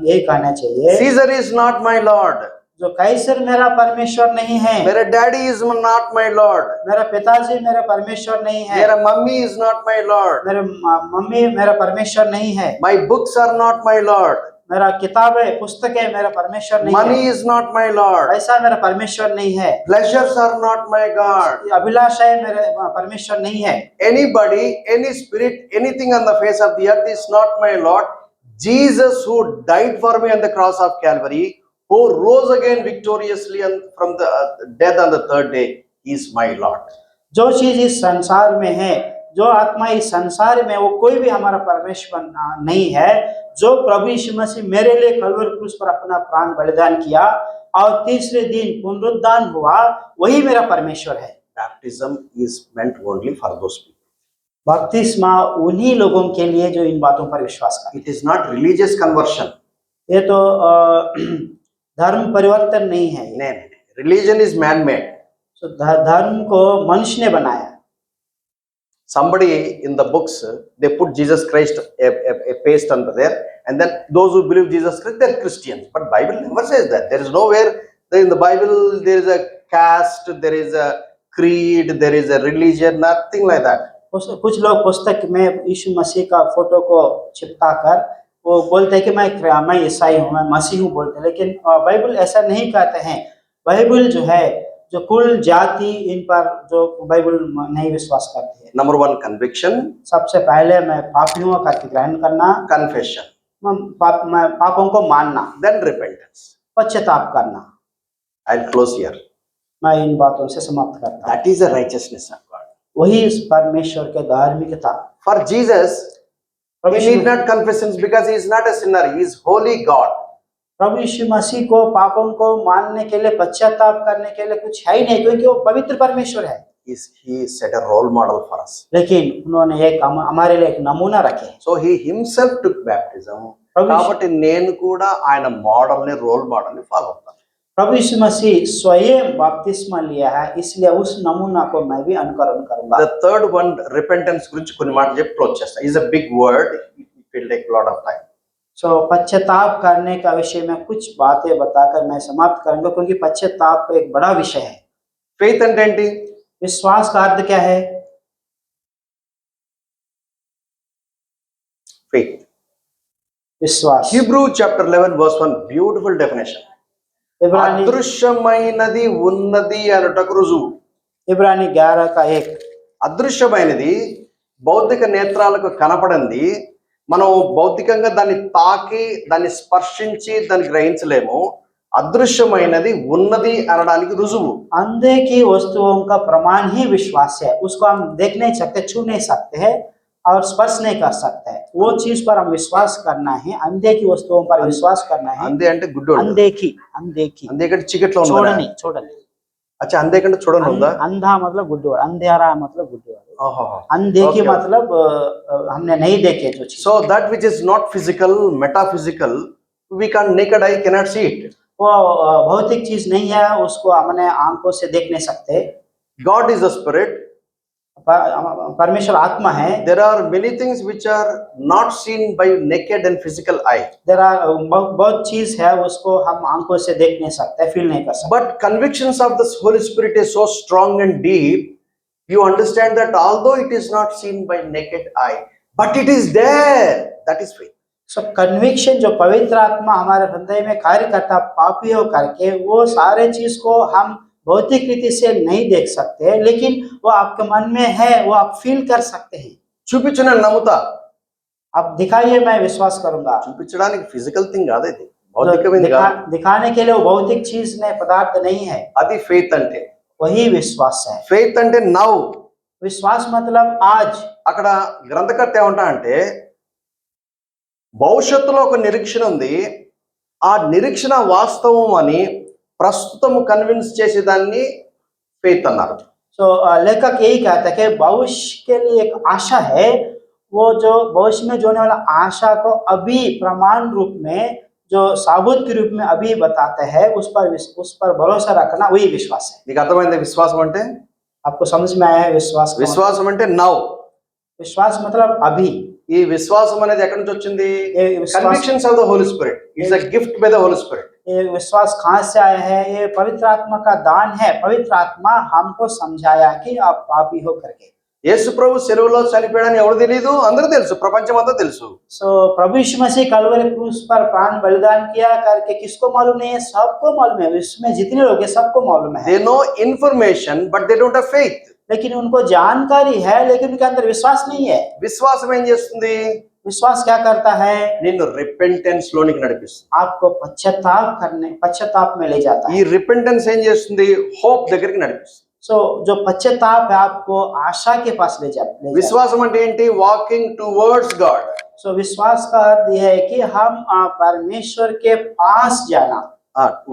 यही कहना चाहिए? Caesar is not my Lord, जो कैसर मेरा परमेश्वर नहीं है, मेरा daddy is not my Lord, मेरा पिताजी मेरा परमेश्वर नहीं है, मेरा mummy is not my Lord, मेरे मम्मी मेरा परमेश्वर नहीं है, my books are not my Lord, मेरा किताब है, पुस्तक है, मेरा परमेश्वर नहीं मनी है, इज नॉट माय लॉर्ड, पैसा मेरा परमेश्वर नहीं है, pleasures are not my God, अभिलाषा है मेरा परमेश्वर नहीं है। anybody, any spirit, anything on the face of the earth is not my lord. Jesus who died for me on the cross of Calvary, who rose again victoriously from the death on the third day, is my lord. जो चीज इस संसार में है, जो आत्मा इस संसार में, वो कोई भी हमारा परमेश्वर नहीं है। जो प्रभु यीशु मसीह मेरे लिए कलवरी क्रूस पर अपना प्राण बलिदान किया और तीसरे दिन पुनरुत्थान हुआ, वही मेरा परमेश्वर है। Baptism is meant only for those people. बपतिस्मा उन्हीं लोगों के लिए जो इन बातों पर विश्वास करते It is not religious conversion. हैं। ये तो धर्म परिवर्तन नहीं है। नहीं, religion is man-made. तो धर्म को मनुष्य ने बनाया। Somebody in the books, they put Jesus Christ a paste under there, and then those who believe Jesus Christ, they're Christians. But Bible never says that. There is nowhere in the Bible there is a caste, there is a creed, there is a religion, nothing like that. कुछ लोग पुस्तक में यीशु मसीह का photo को चिपका कर वो बोलते हैं कि मैं ईसाई हूँ, मैं मसीह हूँ बोलते हैं, लेकिन बाइबल ऐसा नहीं कहते हैं। बाइबल जो है, जो कुल जाति, इन पर जो बाइबल नहीं विश्वास करते हैं। Number one, conviction. सबसे पहले मैं पापी हूँ करके ग्रहण करना, Confession. मैं पापों को मानना, Then repentance. पश्चाताप करना। I'll close here. मैं इन बातों से समाप्त करता हूँ। That is the righteousness of God. वही इस परमेश्वर के धार्मिकता। For Jesus, he need not confess sins because he is not a sinner. He is holy God. प्रभु यीशु मसीह को पापों को मानने के लिए, पश्चाताप करने के लिए कुछ है ही नहीं, क्योंकि वो पवित्र परमेश्वर है। He set a role model for us. लेकिन उन्होंने एक हमारे लिए एक नमूना रखे। So he himself took baptism. కాబట్టి నేను కూడా ఆయన మోడల్ ని, రోల్ మోడల్ ని ఫాలో అవుతాను. प्रभु यीशु मसीह स्वयं बपतिस्मा लिया है, इसलिए उस नमूना को मैं भी अनुकरण करूंगा। The third one, repentance గురించి కొన్ని మాటలు చెప్పి క్లోజ్ చేస్తా. Is a big word. It will take a lot of time. So पश्चाताप करने का विषय में कुछ बातें बताकर मैं समाप्त करूंगा, क्योंकि पश्चाताप एक बड़ा विषय है। Faith అంటే ఏంటి? विश्वास का अर्थ क्या है? Faith. विश्वास। Hebrew chapter 11 verse 1, beautiful definition. అదృశ్యమైనది ఉన్నది అనుటకు రుజువు. ఇబ్రానీ 11:1. అదృశ్యమైనది భౌతిక నేత్రాలకు కనపడింది. మనం భౌతికంగా దాన్ని తాకి, దాన్ని స్పర్శించి దాన్ని గ్రహించలేము. అదృశ్యమైనది ఉన్నది అనడానికి రుజువు. अंधे की वस्तुओं का प्रमाण ही विश्वास है। उसको हम देख नहीं सकते, छू नहीं सकते हैं, और स्पर्श नहीं कर सकता है। वो चीज पर हम विश्वास करना है, अनदेखी वस्तुओं पर विश्वास करना है। అందే అంటే గుడ్డోడు, अनदेखी अनदेखी అందే కంటే చీకట్లో ఉందా? छोड़नी छोड़नी। అచ్చా, అందే కంటే చూడని ఉందా? अंधा मतलब गुड्डोड़, अंधेरा मतलब गुड्डोड़, ఓహో. अनदेखी Okay. मतलब हमने नहीं देखे जो चीज। So that which is not physical, metaphysical, we can naked eye cannot see it. वो भौतिक चीज नहीं है, उसको हमने आंखों से देख नहीं सकते। God is a spirit. परमेश्वर आत्मा है। There are many things which are not seen by naked and physical eye. There are बहुत चीज है उसको हम आंखों से देख नहीं सकते, फील नहीं कर सकते। But convictions of the Holy Spirit is so strong and deep. You understand that although it is not seen by naked eye, but it is there. That is faith. सब कन्विक्शन जो पवित्र आत्मा हमारे हृदय में कार्य करता पापी हो करके, वो सारे चीज को हम भौतिक रीति से नहीं देख सकते, लेकिन वो आपके मन में है, वो आप फील कर सकते हैं। చూపించిన నమ్ముతా. आप दिखाइए, मैं विश्वास करूंगा। చూపించడానికి ఫిజికల్ థింగ్ కాదు, ఇది जो భౌతికమైనది కాదు. दिखाने के लिए वो भौतिक चीज ने पदार्थ नहीं है, అది ఫెయిత్ అంటే. वही विश्वास है। ఫెయిత్ అంటే నౌ. विश्वास मतलब आज। అక్కడ గ్రంథకర్త ఏమంటా అంటే భవిష్యత్తులో ఒక నిరీక్షణ ఉంది, ఆ నిరీక్షణ వాస్తవం అని ప్రస్తుతం కన్విన్స్ చేసేదాన్ని ఫెయిత్ అన్నారు. तो लेखक यही कहता है कि भविष्य के लिए एक आशा है, वो जो भविष्य में जो होने वाला आशा को अभी प्रमाण रूप में, जो साबुत के रूप में अभी बताते हैं, उस पर भरोसा रखना, वही विश्वास है। నీకు అర్థమైంది విశ్వాసం అంటే? आपको समझ में आया है विश्वास का मतलब? విశ్వాసం అంటే నౌ. विश्वास मतलब अभी। ఈ విశ్వాసం అనేది ఎక్కడి నుంచి వచ్చింది? ये विश्वास, convictions of the Holy Spirit. It's a gift by the Holy Spirit. ये विश्वास कहाँ से आया है? ये पवित्र आत्मा का दान है। पवित्र आत्मा हमको समझाया कि आप पापी हो करके। యేసు ప్రభు సెలవులో చనిపోయాడని ఎవరు తెలియదు? అందరూ తెలుసు, ప్రపంచం అంతా తెలుసు. सो प्रभु यीशु मसीह कलवरी क्रूस पर प्राण बलिदान किया करके किसको मालूम नहीं है? सबको मालूम है। विश्व में जितने लोग हैं सबको मालूम है। They know information but they don't have faith. लेकिन उनको जानकारी है, लेकिन उनके अंदर विश्वास नहीं है। విశ్వాసం ఏం చేస్తుంది? विश्वास क्या करता है? నిన్ను రిపెంటెన్స్ లోనికి నడిపిస్తుంది. आपको पश्चाताप में ले जाता ఈ है। రిపెంటెన్స్ ఏం చేస్తుంది? హోప్ దగ్గరికి నడిపిస్తుంది. सो जो पश्चाताप है आपको आशा के पास ले जाता है। విశ్వాసం అంటే ఏంటి? Walking towards God. सो विश्वास का अर्थ यह है कि हम परमेश्वर के पास जाना।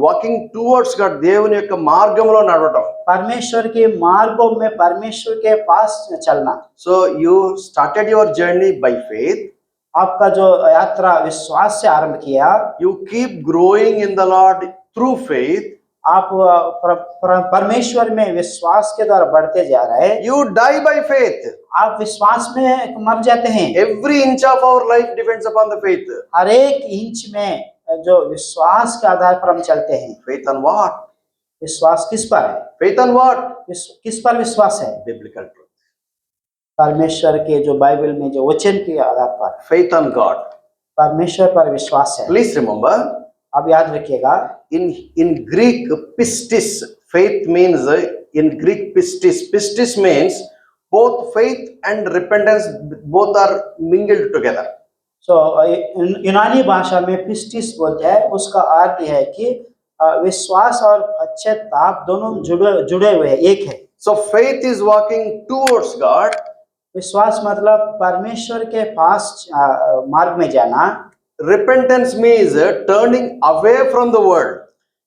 వాకింగ్ టువర్డ్స్ గాడ్, దేవుని యొక్క మార్గంలో నడవటం. परमेश्वर के मार्गों में परमेश्वर के पास चलना। So you started your journey by faith. आपका जो यात्रा विश्वास से आरंभ किया, you keep growing in the lord through faith. आप परमेश्वर में विश्वास के द्वारा बढ़ते जा रहे हैं। You die by faith. आप विश्वास में मर जाते हैं। Every inch of our life depends upon the faith. हर एक इंच में जो विश्वास के आधार पर हम चलते हैं। Faith on what? विश्वास किस पर है? Faith on what? किस पर विश्वास है? Biblical truth. परमेश्वर के जो बाइबल में जो वचन के आधार पर। Faith on God. परमेश्वर पर विश्वास है। ప్లీజ్ రిమెంబర్, अब याद रखिएगा, in Greek pistis, faith means, in Greek pistis means both faith and repentance, both are mingled together. सो यूनानी भाषा में पिस्टिस बोलते हैं। उसका अर्थ यह है कि विश्वास और पश्चाताप दोनों जुड़े हुए हैं, एक है। So faith is walking towards God. विश्वास मतलब परमेश्वर के पास मार्ग में जाना। Repentance means turning away from the world.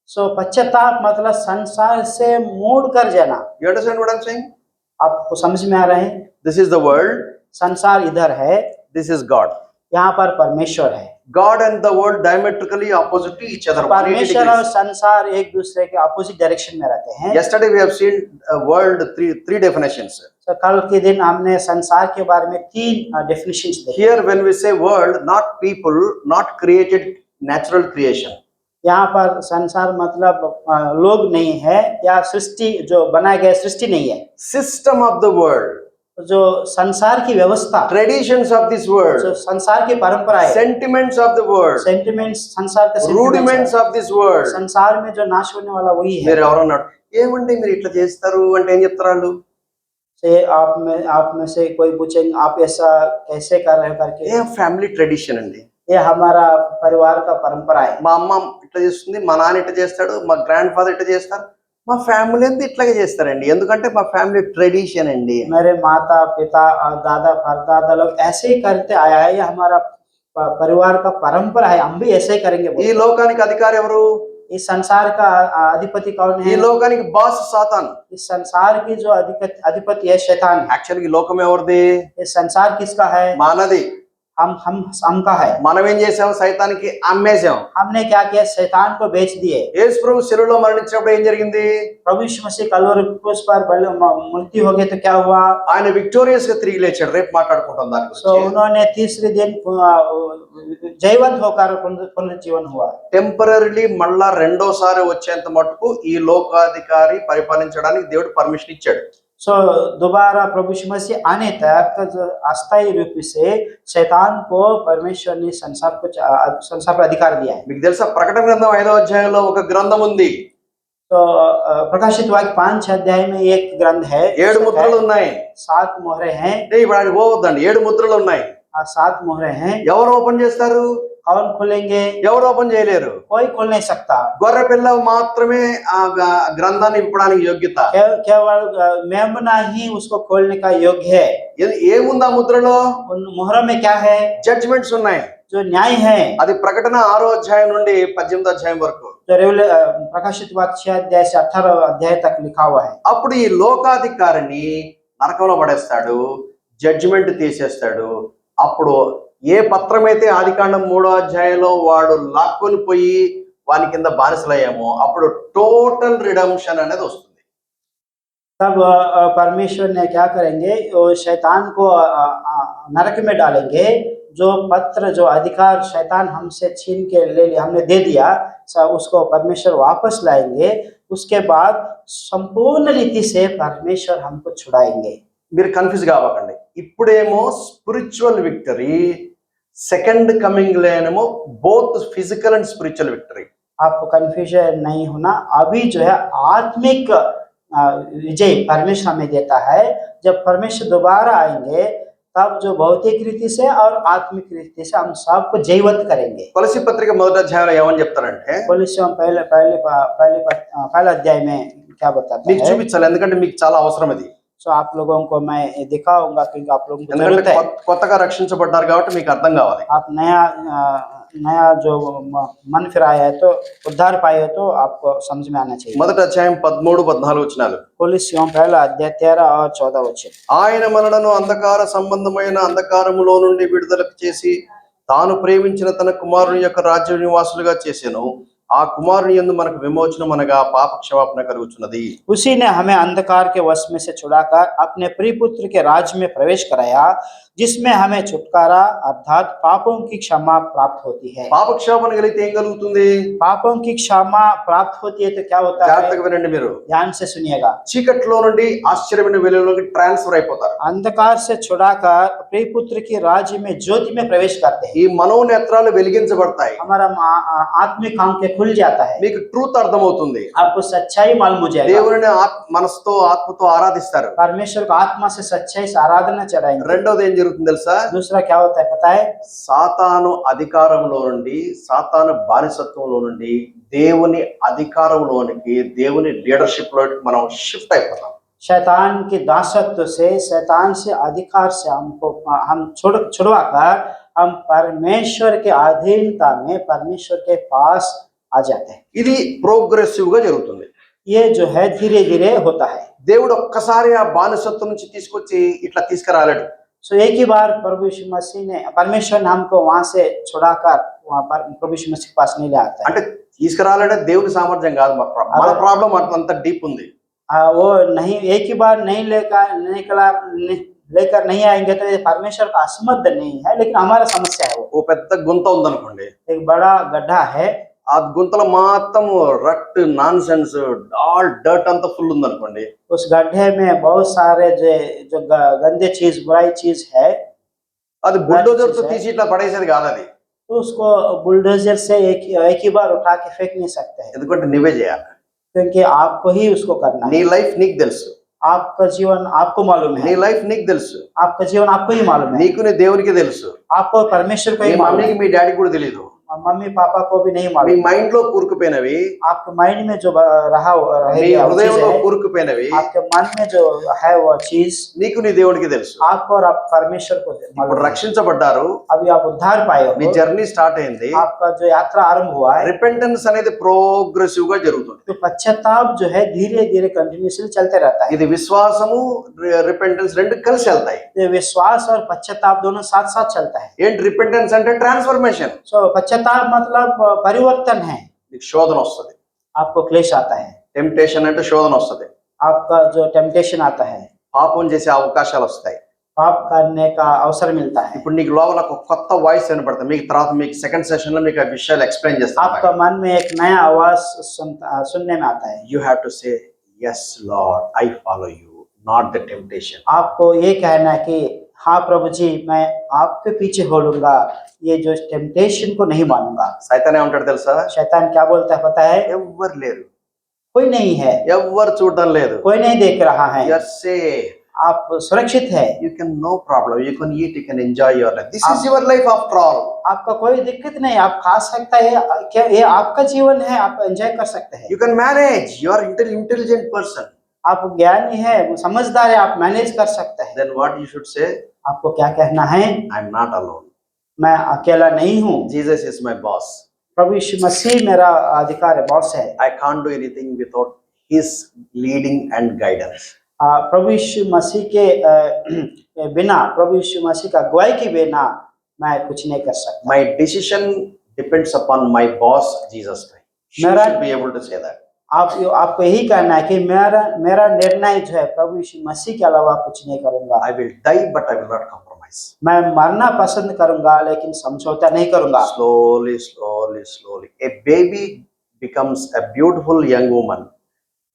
सो पश्चाताप मतलब संसार से मुड़ कर जाना। You understand what I'm saying? आपको समझ में आ रहा है? This is the world, संसार इधर है, this is God. यहाँ पर परमेश्वर है। God and the world diametrically opposite to each other. परमेश्वर और संसार एक दूसरे के अपोजिट डायरेक्शन में रहते हैं। Yesterday we have seen world three definitions. तो कल के दिन हमने संसार के बारे में 3 डेफिनेशंस देखे। Here when we say world, not people, not created natural creation. यहाँ पर संसार मतलब लोग नहीं है, या सृष्टि जो बनाया गया सृष्टि नहीं है। System of the world, जो संसार की व्यवस्था, traditions of this world, जो संसार की परंपराएं, sentiments of the world, sentiments, संसार के rudiments of this world. संसार में जो नाश होने वाला वही है। మీరు ఎవరన్నాడు ఏమంటే మీరు ఇట్లా చేస్తారు అంటే ఏం చెప్తారు? से आप में से कोई पूछेंगे आप ऐसा कैसे कर रहे हो करके। ఏ ఫ్యామిలీ ట్రెడిషన్ అండి. ये हमारा परिवार का परंपरा है। మా అమ్మ ఇట్లా చేస్తుంది, మా నాన్న ఇట్లా చేస్తాడు, మా గ్రాండ్ ఫాదర్ ఇట్లా చేస్తారు. మా ఫ్యామిలీ అంతా ఇట్లాగే చేస్తారండి, ఎందుకంటే మా ఫ్యామిలీ ట్రెడిషన్ అండి. मेरे माता पिता और दादा परदादा लोग ऐसे ही करते आया है, ये हमारा परिवार का परंपरा है, हम भी ऐसे ही करेंगे ఈ बोलते हैं। లోకానికి అధికారి ఎవరు? इस संसार का अधिपति कौन ఈ है? లోకానికి బాస్ సాతాను. इस संसार की जो अधिपति है शैतान है। యాక్చువల్గా ఈ లోకం ఎవరిది? ये संसार किसका है? మనది. हमका है। మనం ఏం చేసాం? సైతానికి అమ్మేసాం. हमने क्या किया? शैतान को बेच दिए। యేసు ప్రభు శిలువలో మరణించినప్పుడు ఏం జరిగింది? प्रभु यीशु मसीह कलवरी क्रूस पर मृत्यु हो गई तो क्या हुआ? ఆయన విక్టోరియస్ గా తిరిగి లేచాడు. రేపు మాట్లాడుకుంటాం దాని सो గురించి. उन्होंने तीसरे दिन जयवंत होकर पुनर्जीवन हुआ। టెంపరరీలీ మళ్ళా రెండోసారి వచ్చేంత మటుకు ఈ లోకాధికారి పరిపాలించడానికి దేవుడు పర్మిషన్ ఇచ్చాడు. सो दोबारा प्रभु यीशु मसीह आने तक जो अस्थायी रूप से शैतान को परमेश्वर ने संसार पर अधिकार दिया है। మీకు తెలుసా, ప్రకటన గ్రంథం 5వ అధ్యాయంలో ఒక గ్రంథం ఉంది. तो प्रकाशित वाक्य 5 अध्याय में एक ग्रंथ है, 7 ముద్రలు ఉన్నాయి. 7 मोहरे हैं। ఇప్పుడు ఆయన పోవద్దండి, 7 ముద్రలు ఉన్నాయి. 7 मोहरे हैं। ఎవరు ఓపెన్ చేస్తారు? कौन खोलेंगे? ఎవరు ఓపెన్ చేయలేరు. कोई खोल नहीं सकता। గొర్రె పిల్ల మాత్రమే ఆ గ్రంథాన్ని ఇప్పడానికి యోగ్యత. केवल मेमना ही उसको खोलने का योग्य है। ఏముంది ఆ ముద్రలో? उन मोहरों में क्या है? జడ్జ్మెంట్స్ ఉన్నాయి. जो न्याय है। అది ప్రకటన 6వ అధ్యాయం నుండి 18వ అధ్యాయం వరకు. जो प्रकाशित वाक्य 6 अध्याय से 18 अध्याय तक लिखा हुआ है। అప్పుడు ఈ లోకాధికారిని నరకంలో పడేస్తాడు, జడ్జిమెంట్ తీసేస్తాడు. అప్పుడు ఏ పత్రం అయితే ఆదికాండం 3వ అధ్యాయంలో వాడు లాక్కొని పోయి వాని కింద బానిసలయ్యామో అప్పుడు టోటల్ రిడమ్షన్ అనేది వస్తుంది. तब परमेश्वर ने क्या करेंगे? वो शैतान को नरक में डालेंगे। जो पत्र, जो अधिकार शैतान हमसे छीन के ले लिया, हमने दे दिया, उसको परमेश्वर वापस लाएंगे। उसके बाद संपूर्ण रीति से परमेश्वर हमको छुड़ाएंगे। మీరు కన్ఫ్యూజ్ కావకండి. ఇప్పుడేమో స్పిరిచువల్ విక్టరీ, సెకండ్ కమింగ్ లేనేమో both physical and spiritual victory. आपको कंफ्यूजन नहीं होना। अभी जो है आत्मिक विजय परमेश्वर हमें देता है। जब परमेश्वर दोबारा आएंगे तब जो भौतिक रीति से और आत्मिक रीति से हम सबको जयवंत करेंगे। కొలస్సీ పత్రిక 1వ అధ్యాయంలో ఏమని చెప్తారంటే, कोलोसियों पहले अध्याय में क्या बताता మీకు है? చూపించాలి, ఎందుకంటే మీకు చాలా అవసరం ఇది. सो आप लोगों को मैं दिखाऊंगा क्योंकि आप लोगों को ఎందుకంటే जरूरत है। కొత్తగా రక్షించబడ్డారు కాబట్టి మీకు అర్థం కావాలి. आप नया जो मन फिराया है तो उद्धार पाए हो तो आपको समझ में आना चाहिए। 1వ అధ్యాయం 13-14 వచనాలు. कोलोसियों पहला अध्याय 13 और 14 वचन। ఆయన మనలను అంధకార సంబంధమైన అంధకారములో నుండి విడుదలకు చేసి తాను ప్రేమించిన తన కుమారుని యొక్క రాజ్య నివాసులుగా చేసెను. ఆ కుమారుని యందు మనకు విమోచనం అనగా పాప క్షమాపణ కలుగుచున్నది. उसी ने हमें अंधकार के वश में से छुड़ाकर अपने प्रिय पुत्र के राज्य में प्रवेश कराया, जिसमें हमें छुटकारा अर्थात पापों की क्षमा प्राप्त होती है। పాప క్షమాపణ కలిగితే ఏం కలుగుతుంది? पापों की क्षमा प्राप्त होती है तो क्या होता है? జాగ్రత్తగా వినండి మీరు. ध्यान से सुनिएगा। చీకట్లో నుండి ఆశ్చర్యమైన వెలుగులోకి ట్రాన్స్ఫర్ అయిపోతారు. अंधकार से छुड़ाकर प्रिय पुत्र के राज्य में ज्योति में प्रवेश करते हैं। ఈ మనోనేత్రాలు వెలిగించబడతాయి. हमारा आत्मिक आंखें खुल जाता है। మీకు ట్రూత్ అర్థమవుతుంది. आपको सच्चाई मालूम हो जाएगा। దేవుని మనసుతో ఆత్మతో ఆరాధిస్తారు. परमेश्वर को आत्मा से सच्चाई से आराधना चढ़ाएंगे। రెండోది ఏం జరుగుతుంది తెలుసా? दूसरा क्या होता है पता है? సాతాను అధికారంలో నుండి, సాతాను బానిసత్వంలో నుండి దేవుని అధికారంలోనికి, దేవుని లీడర్షిప్ లోకి మనం షిఫ్ట్ అయిపోతాం. शैतान के दासत्व से, शैतान से अधिकार से हम छुड़वाकर हम परमेश्वर के अधीनता में, परमेश्वर के पास आ जाते हैं। ఇది ప్రోగ్రెసివ్ గా జరుగుతుంది. ये जो है धीरे धीरे होता है। దేవుడు ఒక్కసారి ఆ బానిసత్వం నుంచి తీసుకొచ్చి ఇట్లా తీసుకురాలేడు. सो एक ही बार परमेश्वर ने हमको वहां से छुड़ाकर वहां पर प्रभु यीशु मसीह के पास नहीं ले आता है। అంటే తీసుకురాలంటే దేవుని సామర్థ్యం కాదు, మన ప్రాబ్లం అంత డీప్ ఉంది. वो नहीं, एक ही बार नहीं लेकर नहीं आएंगे तो ये परमेश्वर का असमर्थ नहीं है, लेकिन हमारा समस्या है। ఓ పెద్ద గుంత ఉందనుకోండి, एक बड़ा गड्ढा है, ఆ గుంతలో మొత్తం rut non sense all dirt అంతా ఫుల్ ఉందనుకోండి, उस गड्ढे में बहुत सारे जो गंदे चीज, बुराई चीज है, అది బుల్డోజర్ తో తీసి ఇట్లా పడేసేది కాదు. అది तो उसको बुलडोजर से एक ही बार उठा के फेंक नहीं सकते हैं, ఎందుకంటే నువ్వే చేయాలి. क्योंकि आपको ही उसको करना నీ है। లైఫ్ నీకు తెలుసు, आपका जीवन आपको मालूम నీ है, లైఫ్ నీకు తెలుసు, आपका जीवन आपको ही मालूम है, నీకు నీ దేవునికి తెలుసు, आपको परमेश्वर को నీ ही मालूम మమ్మీకి है, మీ డాడీకి కూడా తెలియదు. मम्मी पापा को भी नहीं మీ मालूम। మైండ్ లో కూరుకుపోయినవి, आपके माइंड में जो रह మీ गया वो चीज హృదయంలో है, కూరుకుపోయినవి आपके मन में जो है वो चीज నీకు నీ దేవుడికి తెలుసు. आपको और आप परमेश्वर को ఇప్పుడు मालूम है। రక్షించబడ్డారు, अभी आप उद्धार पाए మీ हो, జర్నీ స్టార్ట్ అయింది. आपका जो यात्रा आरंभ हुआ है, రిపెంటెన్స్ అనేది ప్రోగ్రెసివ్ గా జరుగుతుంది. तो पश्चाताप जो है धीरे धीरे कंटिन्यूसली चलते रहता है। ఇది విశ్వాసము రిపెంటెన్స్ రెండు కలిసి వెళ్తాయి. ये विश्वास और पश्चाताप दोनों साथ साथ चलता है। ఏంటి రిపెంటెన్స్ అంటే ట్రాన్స్ఫర్మేషన్. सो पश्चाताप मतलब परिवर्तन है। నీకు శోధన వస్తుంది. आपको क्लेश आता है, టెంప్టేషన్ అంటే శోధన వస్తుంది. आपका जो टेम्पटेशन आता है, పాపం చేసే అవకాశాలు వస్తాయి. पाप करने का अवसर मिलता है। ఇప్పుడు నీకు లోపల ఒక కొత్త వాయిస్ వినపడుతుంది. మీకు తర్వాత మీకు సెకండ్ సెషన్ లో మీకు ఆ విషయాలు ఎక్స్ప్లెయిన్ చేస్తాను. आपका मन में एक नया आवाज सुनने में आता है। You have to say yes lord I follow you, not the temptation. आपको ये कहना है कि हाँ प्रभु जी, मैं आपके पीछे हो लूंगा, ये जो टेम्पटेशन को नहीं मानूंगा। సైతాన్ ఏమంటాడు తెలుసా? शैतान क्या बोलता है पता है? ఎవ్వరు లేరు, कोई नहीं है, ఎవ్వరు చూడడం లేదు, कोई नहीं देख रहा है, you are safe, आप सुरक्षित है, you can no problem, you can eat, you can enjoy your life, this is your life after all. आपका कोई दिक्कत नहीं, आप खा सकता है, क्या ये आपका जीवन है, आप एंजॉय कर सकते हैं, You can manage, you are intelligent person. आप ज्ञानी है, समझदार है, आप मैनेज कर सकते हैं। Then what you should say? आपको क्या कहना है? I am not alone, मैं अकेला नहीं हूँ, Jesus is my boss, प्रभु यीशु मसीह मेरा अधिकार है, बॉस है। I can't do anything without his leading and guidance. प्रभु यीशु मसीह के बिना, प्रभु यीशु मसीह का अगुवाई के बिना मैं कुछ नहीं कर सकता। My decision depends upon my boss Jesus Christ. You Mera- should be able to say that. आपको यही कहना है कि मेरा निर्णय जो है प्रभु यीशु मसीह के अलावा कुछ नहीं करूंगा। I will die but I will not compromise. मैं मरना पसंद करूंगा लेकिन समझौता नहीं करूंगा। Slowly, slowly, slowly. A baby becomes a beautiful young woman.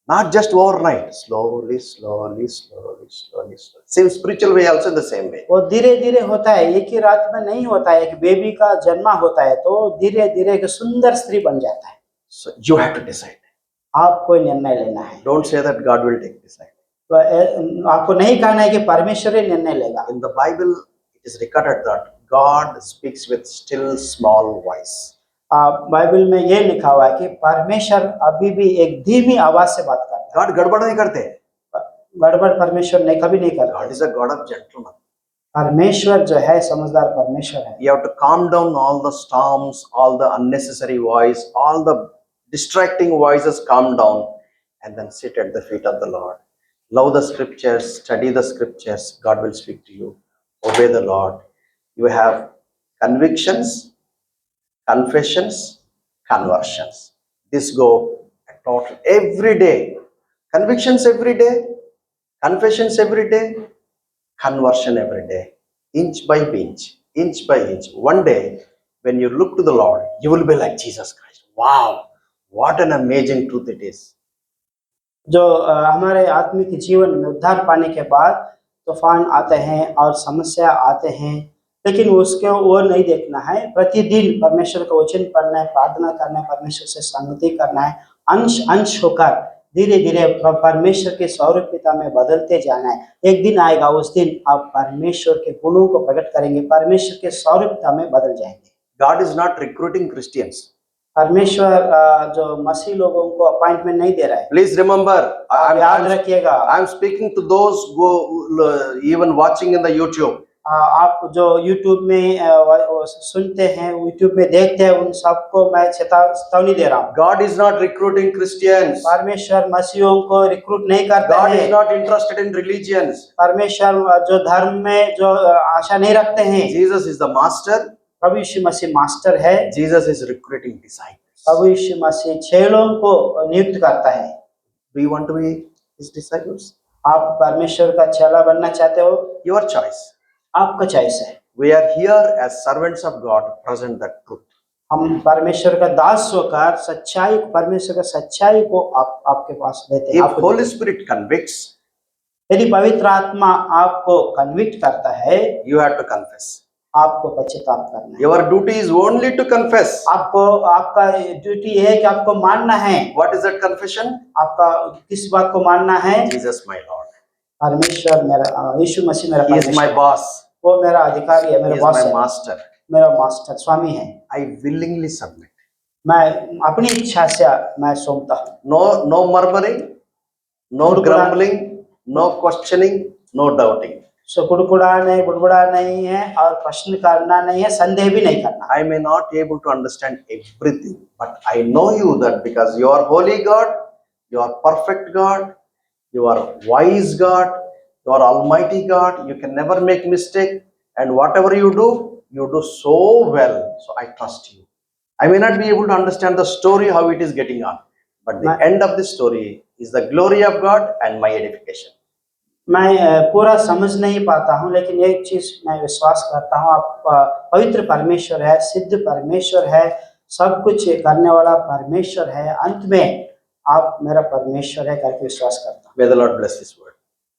Not just overnight. Slowly, slowly, slowly, slowly, slowly. Same spiritual way also in the same way. वो धीरे धीरे होता है, एक ही रात में नहीं होता है। एक बेबी का जन्म होता है तो धीरे धीरे एक सुंदर स्त्री बन जाता है। So you have to decide. आपको निर्णय लेना है। Don't say that God will take decide. आपको नहीं कहना है कि परमेश्वर ही निर्णय लेगा। In the Bible, it is recorded that God speaks with still small voice. Bible में ये लिखा हुआ है कि परमेश्वर अभी भी एक धीमी आवाज से बात करता God गड़बड़ नहीं करते. है। गड़बड़ परमेश्वर नहीं कभी नहीं करता। God is a God of gentlemen. परमेश्वर जो है समझदार परमेश्वर है। You have to calm down all the storms, all the unnecessary voice, all the distracting voices, calm down and then sit at the feet of the Lord. Love the scriptures, study the scriptures, God will speak to you. Obey the Lord. You have convictions, confessions, conversions. This go total every day. Convictions every day, confessions every day, conversion every day. Inch by inch, inch by inch. One day, when you look to the Lord, you will be like Jesus Christ. Wow, what an amazing truth it is. जो हमारे आत्मिक जीवन में उद्धार पाने के बाद तूफान आते हैं और समस्या आते हैं, लेकिन उसके वो नहीं देखना है। प्रतिदिन परमेश्वर का वचन पढ़ना है, प्रार्थना करना है, परमेश्वर से संगति करना है, अंश अंश होकर धीरे धीरे परमेश्वर के स्वरूपता में बदलते जाना है। एक दिन आएगा, उस दिन आप परमेश्वर के गुणों को प्रकट करेंगे, परमेश्वर के स्वरूपता में बदल जाएंगे। God is not recruiting Christians. परमेश्वर जो मसीह लोगों को अपॉइंटमेंट नहीं दे रहा है। Please remember, आप याद रखिएगा, I'm speaking to those who even watching in the YouTube. आप जो YouTube में सुनते हैं, YouTube में देखते हैं, उन सबको मैं चेतावनी दे रहा हूँ। God is not recruiting Christians. परमेश्वर मसीहों को रिक्रूट नहीं करता God है। is not interested in religions. परमेश्वर जो धर्म में जो आशा नहीं रखते हैं। Jesus is the master. प्रभु यीशु मसीह मास्टर है। Jesus is recruiting disciples. प्रभु यीशु मसीह चेलों को नियुक्त करता है। Do you want to be his disciples? आप परमेश्वर का चेला बनना चाहते हो? Your choice. आपका चॉइस है। We are here as servants of God, present the truth. हम परमेश्वर का दास होकर सच्चाई, परमेश्वर का सच्चाई को आपके पास देते हैं। If Holy Spirit convicts, यदि पवित्र आत्मा आपको कन्विक्ट करता है, you have to confess. आपको पश्चाताप करना है। Your duty is only to confess. आपका ड्यूटी है कि आपको मानना है। What is that confession? आपका किस बात को मानना है? Jesus my Lord. परमेश्वर मेरा, यीशु मसीह मेरा He is my परमेश्वर, boss. वो मेरा अधिकारी है, He मेरा is बॉस my है, master. मेरा मास्टर स्वामी है। I willingly submit. मैं अपनी इच्छा से मैं सौंपता हूँ। No murmuring, no Gurukula- grumbling, no questioning, no doubting. सो कुड़कुड़ा नहीं, बुड़बुड़ा नहीं है और प्रश्न करना नहीं है, संदेह भी नहीं करना। I may not be able to understand everything, but I know you that because you are holy God, you are perfect God, you are wise God, you are almighty God, you can never make mistake, and whatever you do so well. So I trust you. I may not be able to understand the story how it is getting on, but the end of the story is the glory of God and my edification. मैं पूरा समझ नहीं पाता हूँ, लेकिन एक चीज मैं विश्वास करता हूँ, आप पवित्र परमेश्वर है, सिद्ध परमेश्वर है, सब कुछ करने वाला परमेश्वर है, अंत में आप मेरा परमेश्वर है करके विश्वास करता हूँ। May the Lord bless His word.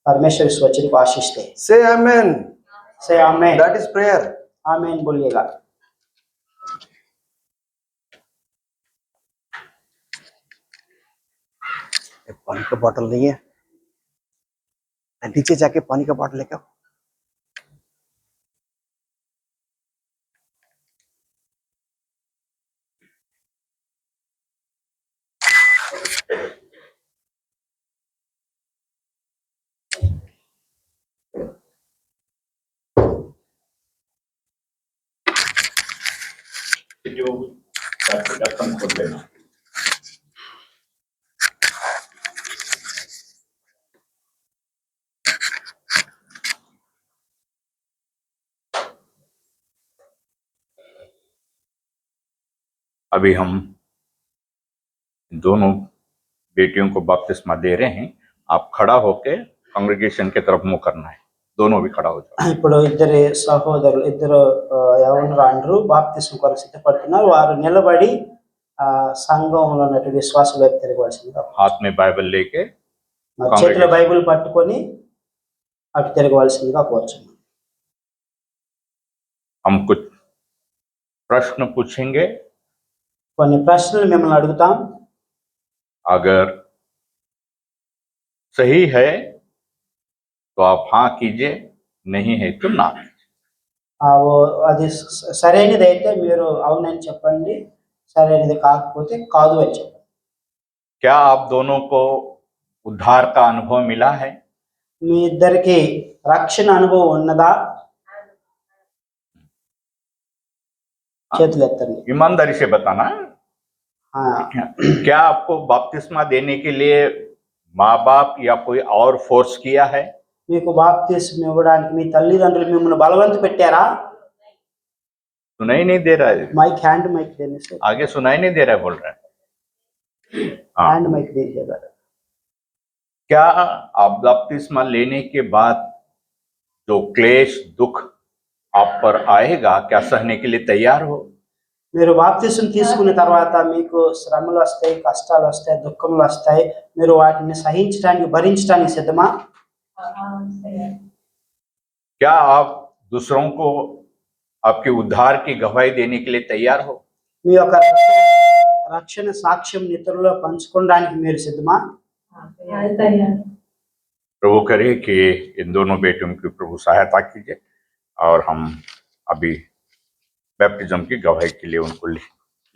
परमेश्वर इस वचन को आशीष दे। Say amen. से आमेन। That is prayer. आमेन बोलिएगा। पानी का बॉटल नहीं है, नीचे जाके पानी का बॉटल लेकर। जो ढक्कन खोल देना। अभी हम दोनों बेटियों को बपतिस्मा दे रहे हैं। आप खड़ा होके कांग्रेगेशन की तरफ मुंह करना है, दोनों भी खड़ा हो जाओ। ఇప్పుడు ఇద్దరు సహోదరులు, ఇద్దరు యవనరాండ్రు బాప్తిస్మ కొరకు సిద్ధపడుతున్నారు, వారు నిలబడి సంఘంలో ఉన్నటువంటి విశ్వాసుల వైపు తిరగవలసిందిగా, हाथ में बाइबल लेके చేతిలో బైబిల్ పట్టుకొని అటు తిరగవలసిందిగా కోరుచున్నాను। हम कुछ प्रश्न पूछेंगे, కొన్ని ప్రశ్నలు మిమ్మల్ని అడుగుతాం, अगर सही है तो आप हाँ कीजिए, नहीं है तो ना। అది సరైనది అయితే మీరు అవునని చెప్పండి, సరైనది కాకపోతే కాదు అని చెప్పండి। क्या आप दोनों को उद्धार का अनुभव मिला है? మీ ఇద్దరికి రక్షణ అనుభవం ఉన్నదా? చేతులు ఎత్తండి। ईमानदारी से बताना। क्या आपको बपतिस्मा देने के लिए माँ बाप या कोई और फोर्स किया है? మీకు బాప్తిస్మ ఇవ్వడానికి మీ తల్లిదండ్రులు మిమ్మల్ని బలవంత పెట్టారా? सुनाई नहीं दे रहा है, మైక్ హ్యాండ్ మైక్ देने से आगे सुनाई नहीं दे रहा है, बोल रहा है। हैंड माइक दीजिएगा। क्या आप बपतिस्मा लेने के बाद जो क्लेश दुख आप पर आएगा, क्या सहने के लिए तैयार हो? మీరు బాప్తిస్మ తీసుకున్న తర్వాత మీకు శ్రమలు వస్తాయి, కష్టాలు వస్తాయి, దుఃఖములు వస్తాయి, మీరు వాటిని సహించడానికి భరించడానికి సిద్ధమా? क्या आप दूसरों को आपके उद्धार की गवाही देने के लिए तैयार हो? మీ యొక్క రక్షణ సాక్ష్యం ఇతరులలో పంచుకోవడానికి మీరు సిద్ధమా? प्रभु करे कि इन दोनों बेटियों की प्रभु सहायता कीजिए और हम अभी बैप्टिज्म की गवाही के लिए उनको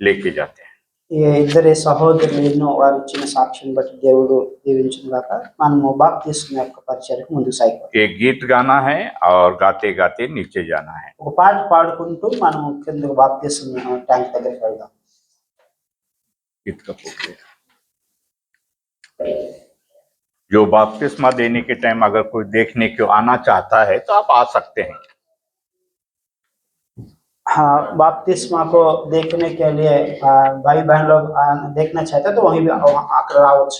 लेके जाते हैं। ఈ ఇద్దరి సహోదరులను వారు ఇచ్చిన సాక్ష్యం బట్టి దేవుడు దీవించును గాక। మనము బాప్తిస్మ యొక్క పరిచర్యకు ముందుకు సాగిపోతాం। एक गीत गाना है और गाते गाते नीचे जाना है। ఒక పాట పాడుకుంటూ మనం కిందకు బాప్తిస్మ ట్యాంక్ దగ్గరికి వెళ్దాం। गीत का प्रोग्राम जो बपतिस्मा देने के टाइम अगर कोई देखने को आना चाहता है तो आप आ सकते हैं। हाँ, बपतिस्मा को देखने के लिए भाई बहन लोग देखना चाहते हैं तो वहीं भी आकर रावत